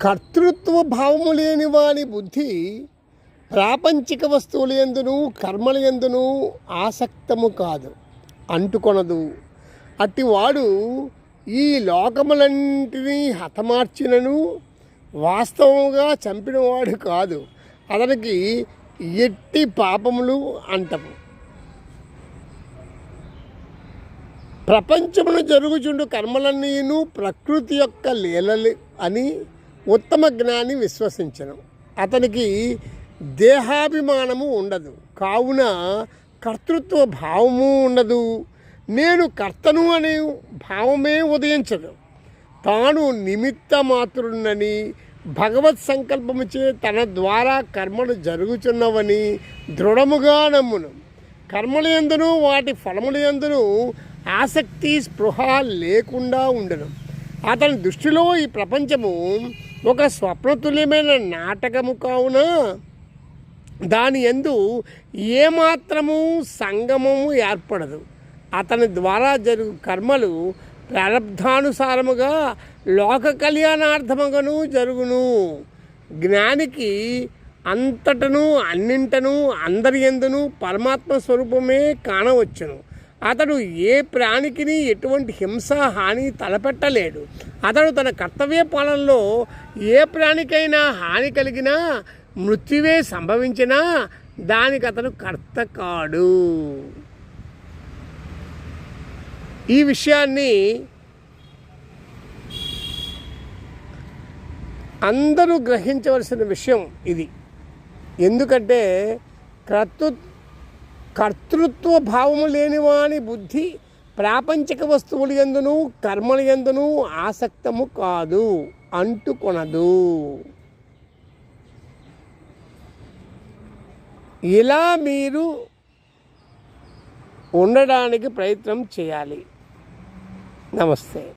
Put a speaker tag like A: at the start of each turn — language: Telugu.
A: కర్తృత్వ భావము లేని వాని బుద్ధి ప్రాపంచిక వస్తువుల యందును కర్మల యందును ఆసక్తము కాదు, అంటుకొనదు. అట్టివాడు ఈ లోకములన్నింటినీ హతమార్చినను వాస్తవముగా చంపినవాడు కాదు. అతనికి ఎట్టి పాపములు అంటము. ప్రపంచమును జరుగుచుండు కర్మలన్నీను ప్రకృతి యొక్క లీలలు అని ఉత్తమ జ్ఞాని విశ్వసించను. అతనికి దేహాభిమానము ఉండదు, కావున కర్తృత్వ భావము ఉండదు. నేను కర్తను అనే భావమే ఉదయించదు. తాను నిమిత్త మాత్రుడనని భగవత్ సంకల్పముచే తన ద్వారా కర్మలు జరుగుచున్నవని దృఢముగా నమ్మును. కర్మలయందును వాటి ఫలములయందును ఆసక్తి స్పృహ లేకుండా ఉండను. అతని దృష్టిలో ఈ ప్రపంచము ఒక స్వప్నతుల్యమైన నాటకము కావున దాని యందు ఏమాత్రము సంగమము ఏర్పడదు. అతని ద్వారా జరుగు కర్మలు ప్రారబ్ధానుసారముగా లోక కళ్యాణార్థముగాను జరుగును. జ్ఞానికి అంతటను అన్నింటను అందరి యందును పరమాత్మ స్వరూపమే కానవచ్చును. అతడు ఏ ప్రాణికిని ఎటువంటి హింస హాని తలపెట్టలేడు. అతడు తన కర్తవ్య పాలనలో ఏ ప్రాణికైనా హాని కలిగినా మృత్యువే సంభవించినా దానికి అతను కర్త కాడు. ఈ విషయాన్ని అందరూ గ్రహించవలసిన విషయం ఇది. ఎందుకంటే కర్తృత్వ భావము లేనివాని బుద్ధి ప్రాపంచిక వస్తువుల యందును కర్మల యందును ఆసక్తము కాదు, అంటుకొనదు. ఇలా మీరు ఉండడానికి ప్రయత్నం చేయాలి. నమస్తే.